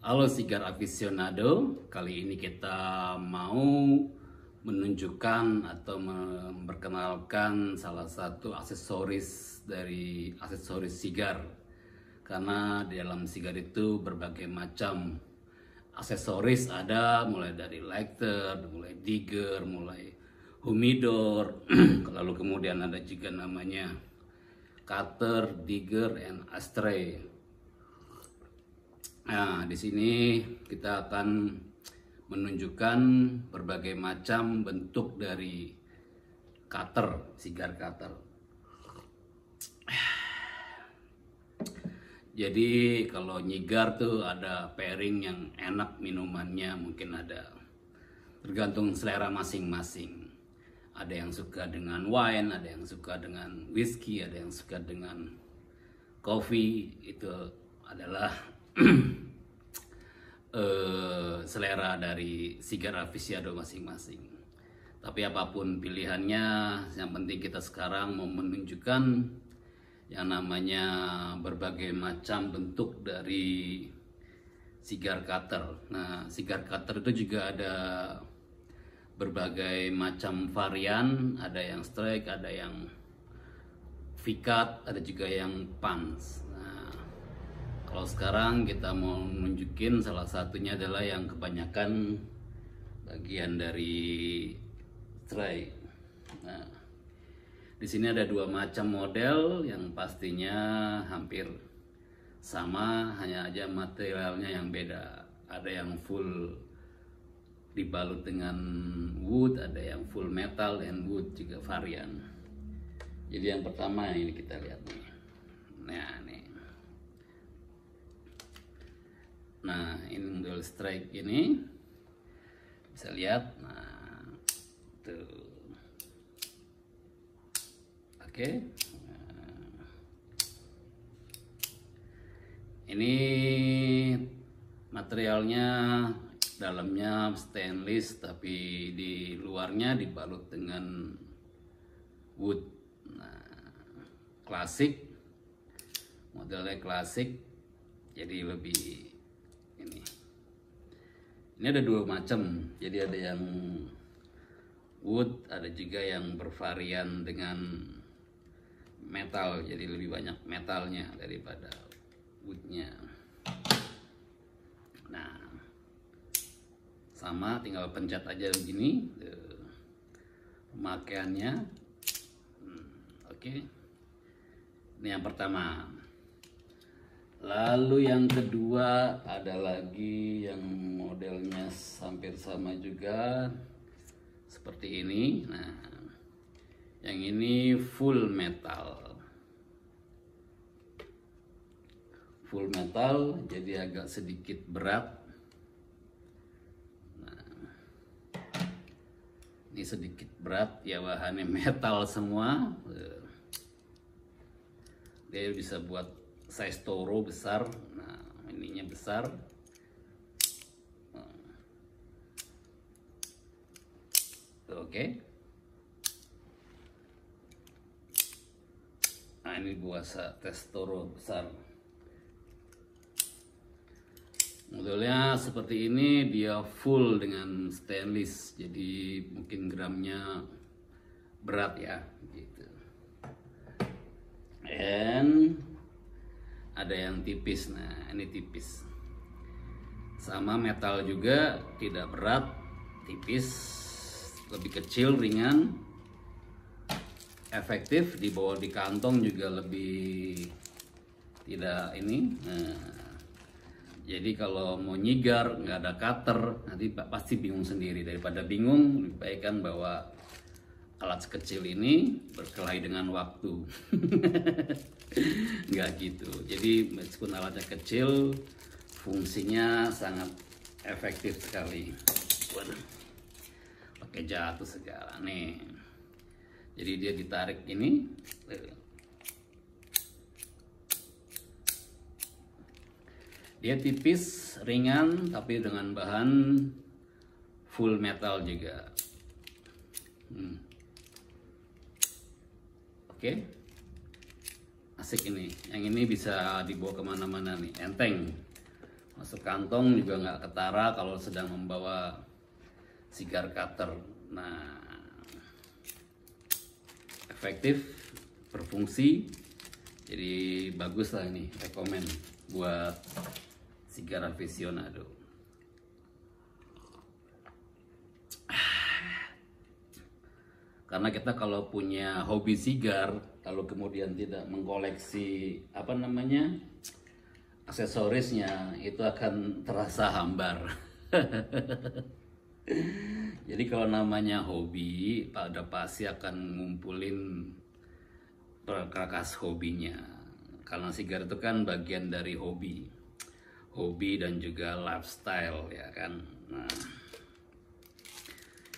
Halo Sigar Aficionado, kali ini kita mau menunjukkan atau memperkenalkan salah satu aksesoris dari aksesoris sigar. Karena di dalam sigar itu berbagai macam aksesoris ada, mulai dari lighter, mulai digger, mulai humidor, lalu kemudian ada juga namanya cutter, digger, and ashtray. Nah, di sini kita akan menunjukkan berbagai macam bentuk dari cutter, sigar cutter. Jadi kalau nyigar tuh ada pairing yang enak minumannya, mungkin ada tergantung selera masing-masing. Ada yang suka dengan wine, ada yang suka dengan whiskey, ada yang suka dengan coffee. Itu adalah selera dari sigar aficionado masing-masing. Tapi apapun pilihannya, yang penting kita sekarang mau menunjukkan yang namanya berbagai macam bentuk dari sigar cutter. Nah, sigar cutter itu juga ada berbagai macam varian, ada yang strike, ada yang V-cut, ada juga yang punch. Kalau sekarang kita mau nunjukin salah satunya adalah yang kebanyakan bagian dari tray. Nah, di sini ada dua macam model yang pastinya hampir sama, hanya aja materialnya yang beda. Ada yang full dibalut dengan wood, ada yang full metal dan wood juga varian. Jadi yang pertama ini kita lihat nih. Nah, ini dual strike ini bisa lihat. Nah, tuh. Oke. Nah, ini materialnya dalamnya stainless tapi di luarnya dibalut dengan wood. Nah, klasik, modelnya klasik, jadi lebih ini ada dua macam, jadi ada yang wood, ada juga yang bervarian dengan metal, jadi lebih banyak metalnya daripada woodnya. Nah, sama, tinggal pencet aja begini pemakaiannya. Oke. Ini yang pertama. Lalu yang kedua ada lagi yang modelnya hampir sama juga seperti ini. Nah, yang ini full metal. Full metal jadi agak sedikit berat. Nah, ini sedikit berat ya, bahannya metal semua. Dia bisa buat size toro besar. Nah, ininya besar. Oke. Nah, ini buat tes toro besar. Modelnya seperti ini, dia full dengan stainless, jadi mungkin gramnya berat ya, gitu. And ada yang tipis. Nah, ini tipis, sama metal juga, tidak berat, tipis, lebih kecil, ringan, efektif, dibawa di kantong juga lebih tidak ini. Nah, jadi kalau mau nyigar nggak ada cutter, nanti pasti bingung sendiri. Daripada bingung, lebih baik kan bawa alat sekecil ini, berkelahi dengan waktu. Nggak gitu. Jadi meskipun alatnya kecil, fungsinya sangat efektif sekali. Waduh, pakai jatuh segala nih. Jadi dia ditarik ini, dia tipis, ringan, tapi dengan bahan full metal juga. Oke. Asik ini. Yang ini bisa dibawa kemana-mana nih, enteng. masuk kantong juga nggak ketara kalau sedang membawa cigar cutter. Nah, efektif, berfungsi, jadi bagus lah ini, rekomen buat cigar aficionado. Karena kita kalau punya hobi sigar, lalu kemudian tidak mengkoleksi aksesorisnya, itu akan terasa hambar. Jadi kalau namanya hobi, pada pasti akan ngumpulin perkakas hobinya. Karena sigar itu kan bagian dari hobi dan juga lifestyle, ya kan. Nah,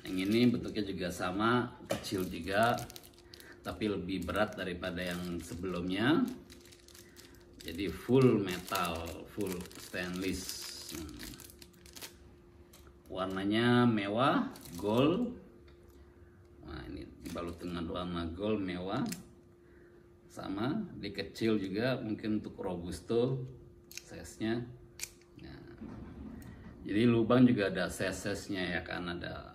yang ini bentuknya juga sama, kecil juga, tapi lebih berat daripada yang sebelumnya. Jadi full metal, full stainless. Warnanya mewah, gold. Nah, ini dibalut dengan warna gold mewah. Sama, di kecil juga, mungkin untuk robusto size-nya. Nah, jadi lubang juga ada size-nya, ya kan, ada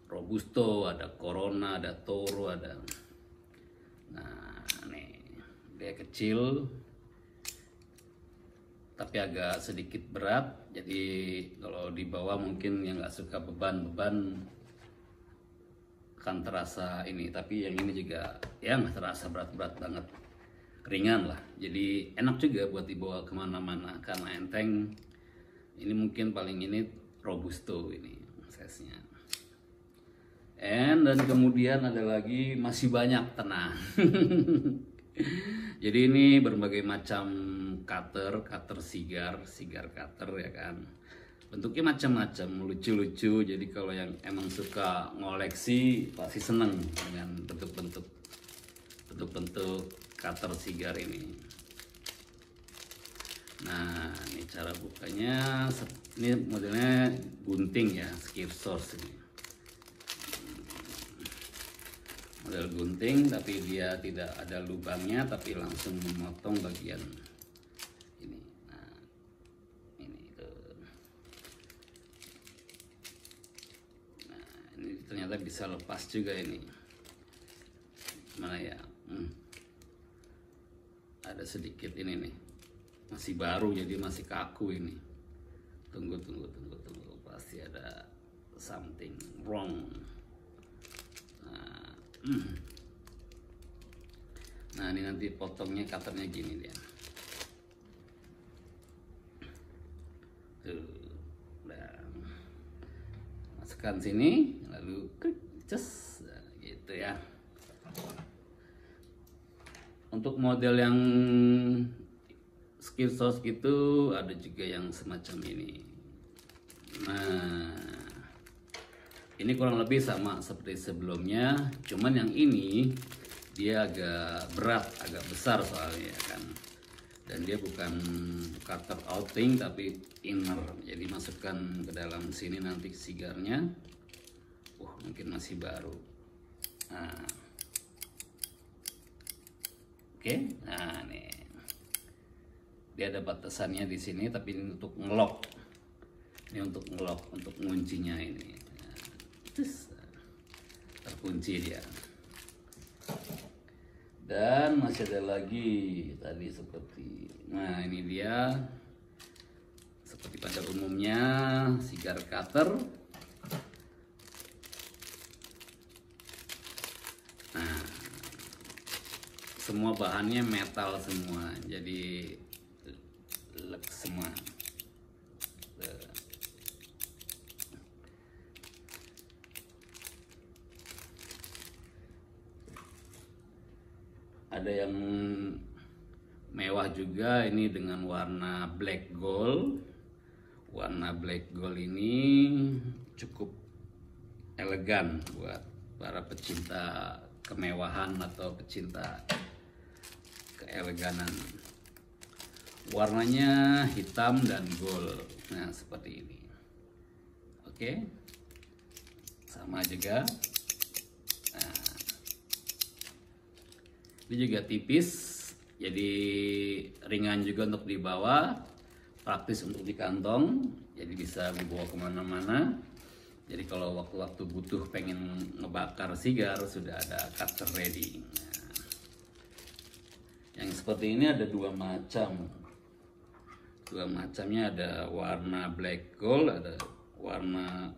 robusto, ada corona, ada toro, ada. Nah, nih dia kecil tapi agak sedikit berat, jadi kalau dibawa mungkin yang nggak suka beban akan terasa ini, tapi yang ini juga ya nggak terasa berat-berat banget, ringan lah, jadi enak juga buat dibawa kemana-mana karena enteng. Ini mungkin paling ini robusto ini size-nya. Dan kemudian ada lagi, masih banyak, tenang. Jadi ini berbagai macam cutter sigar cutter, ya kan. Bentuknya macam-macam, lucu-lucu. Jadi kalau yang emang suka ngoleksi pasti seneng dengan bentuk-bentuk cutter sigar ini. Nah, ini cara bukanya. Ini modelnya gunting ya, skip source ini. Model gunting, tapi dia tidak ada lubangnya, tapi langsung memotong bagian ini. Nah, ini tuh. Nah, ini ternyata bisa lepas juga ini. Mana ya? Ada sedikit ini nih. Masih baru, jadi masih kaku ini. Tunggu. Pasti ada something wrong. Nah, ini nanti potongnya, cutternya gini dia. Tuh, masukkan sini, lalu cus, gitu ya. Untuk model yang skill source gitu ada juga yang semacam ini. Nah, ini kurang lebih sama seperti sebelumnya, cuman yang ini dia agak berat, agak besar soalnya kan. Dan dia bukan cutter outing tapi inner. Jadi masukkan ke dalam sini nanti sigarnya. Mungkin masih baru. Nah. Oke, nah nih. Dia ada batasannya di sini, tapi ini untuk ngelok. Ini untuk ngelok, untuk nguncinya ini. Terkunci dia. Dan masih ada lagi tadi seperti, nah ini dia seperti pada umumnya cigar cutter. Nah, semua bahannya metal semua, jadi lek semua. Ada yang mewah juga, ini dengan warna black gold. Warna black gold ini cukup elegan buat para pecinta kemewahan atau pecinta keeleganan. Warnanya hitam dan gold. Nah, seperti ini. Oke. Sama juga. Ini juga tipis, jadi ringan juga untuk dibawa, praktis untuk di kantong, jadi bisa dibawa kemana-mana. Jadi kalau waktu-waktu butuh pengen ngebakar sigar, sudah ada cutter ready. Nah, yang seperti ini ada dua macam. Dua macamnya, ada warna black gold, ada warna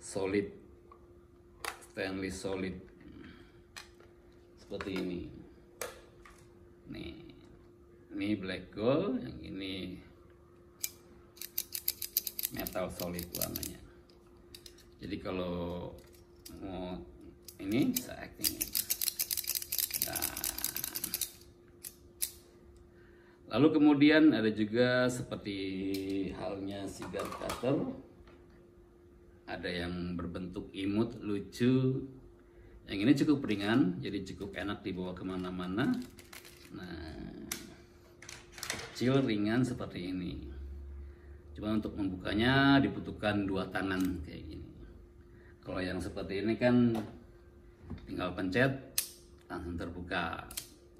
solid, stainless solid. Seperti ini. Nih, ini black gold, yang ini metal solid warnanya. Jadi kalau mau ini bisa acting. Nah, lalu kemudian ada juga seperti halnya cigar cutter, ada yang berbentuk imut lucu. Yang ini cukup ringan, jadi cukup enak dibawa kemana-mana. Nah, kecil ringan seperti ini. Cuma untuk membukanya dibutuhkan dua tangan kayak gini. Kalau yang seperti ini kan tinggal pencet langsung terbuka.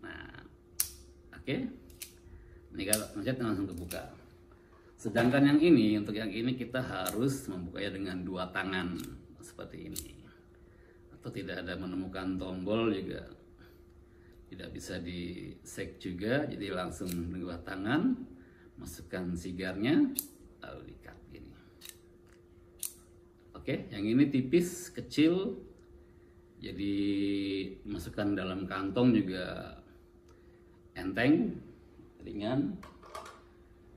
Nah, oke. Ini kalau pencet langsung terbuka. Sedangkan yang ini, untuk yang ini kita harus membukanya dengan dua tangan seperti ini. Atau tidak ada menemukan tombol juga tidak bisa di shake juga, jadi langsung dua tangan masukkan sigarnya lalu di-cut gini. Oke, yang ini tipis, kecil, jadi masukkan dalam kantong juga enteng, ringan.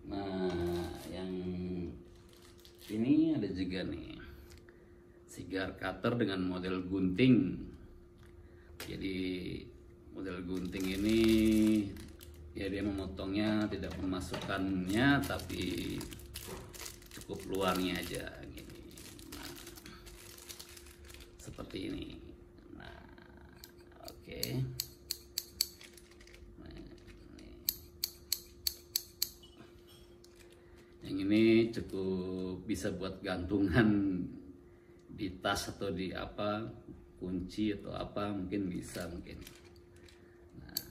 Nah, yang ini ada juga nih cigar cutter dengan model gunting. Jadi model gunting ini ya dia memotongnya tidak memasukkannya, tapi cukup luarnya aja gini. Nah, seperti ini. Nah, oke. Yang ini cukup bisa buat gantungan di tas atau di apa, kunci atau apa, mungkin bisa mungkin. Nah,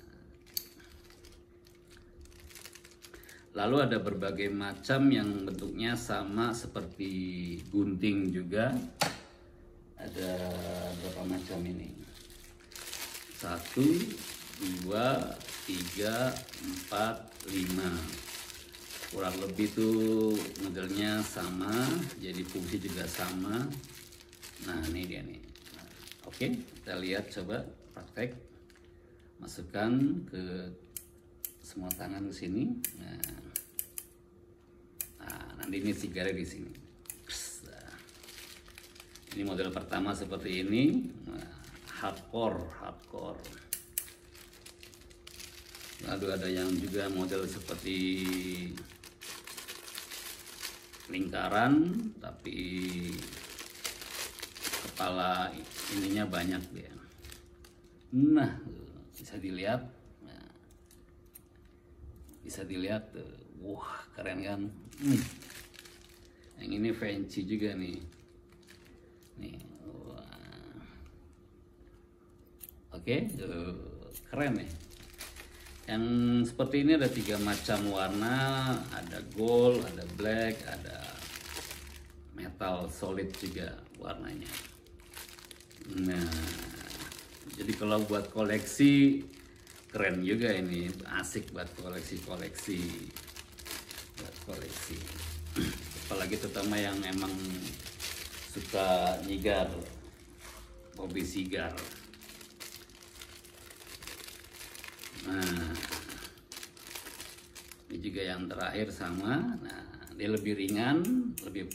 lalu ada berbagai macam yang bentuknya sama seperti gunting juga. Ada berapa macam ini? 1, 2, 3, 4, 5. Kurang lebih tuh modelnya sama, jadi fungsi juga sama. Nah, ini dia nih. Nah, oke, kita lihat, coba praktek. Masukkan ke semua tangan ke sini. Nah, nanti ini sigarnya di sini. Nah, ini model pertama seperti ini. Nah, hardcore. Lalu ada yang juga model seperti lingkaran, tapi kepala ininya banyak dia. Nah, bisa dilihat, wah keren kan. Yang ini fancy juga nih. Wah. Oke, keren nih. Yang seperti ini ada 3 macam warna, ada gold, ada black, ada metal solid juga warnanya. Nah, jadi kalau buat koleksi keren juga ini, asik buat koleksi. Apalagi terutama yang emang suka nyigar, hobi sigar. Nah, ini juga yang terakhir sama. Nah, dia lebih ringan, lebih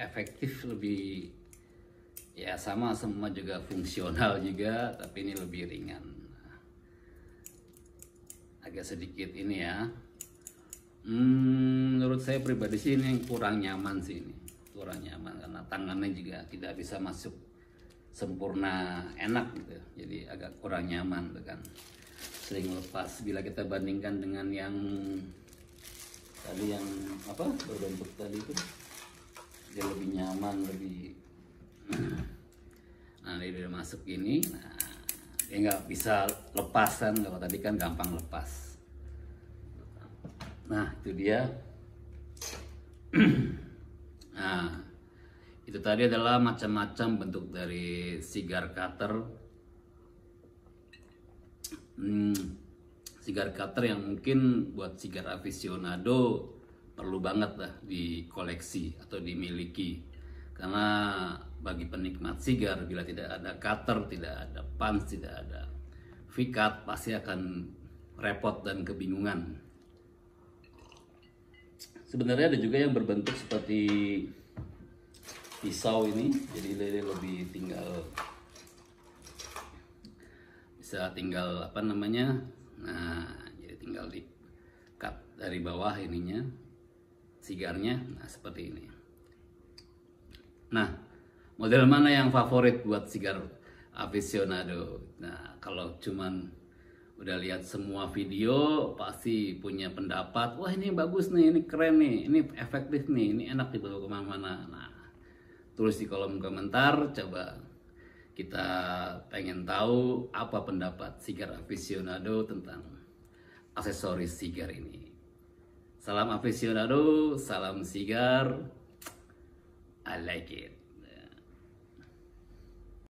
efektif, lebih ya sama semua juga fungsional juga, tapi ini lebih ringan. Agak sedikit ini ya. Menurut saya pribadi sih ini kurang nyaman sih ini, kurang nyaman karena tangannya juga tidak bisa masuk sempurna enak gitu, jadi agak kurang nyaman tuh kan, sering lepas. Bila kita bandingkan dengan yang tadi yang berbentuk tadi itu, dia lebih nyaman, lebih. Nah, dia udah masuk gini, nah dia nggak bisa lepas kan, kalau tadi kan gampang lepas. Nah, itu dia. Nah, itu tadi adalah macam-macam bentuk dari cigar cutter. Cigar cutter yang mungkin buat cigar aficionado perlu banget lah dikoleksi atau dimiliki. Karena bagi penikmat cigar, bila tidak ada cutter, tidak ada punch, tidak ada vikat, pasti akan repot dan kebingungan. Sebenarnya ada juga yang berbentuk seperti pisau ini, jadi lebih bisa tinggal apa namanya, nah jadi tinggal di cut dari bawah ininya sigarnya, nah seperti ini. Nah, model mana yang favorit buat cigar aficionado? Nah, kalau cuman udah lihat semua video pasti punya pendapat, wah ini bagus nih, ini keren nih, ini efektif nih, ini enak dibawa kemana-mana. Nah, tulis di kolom komentar, coba kita pengen tahu apa pendapat cigar aficionado tentang aksesoris cigar ini. Salam aficionado, salam cigar, I like it.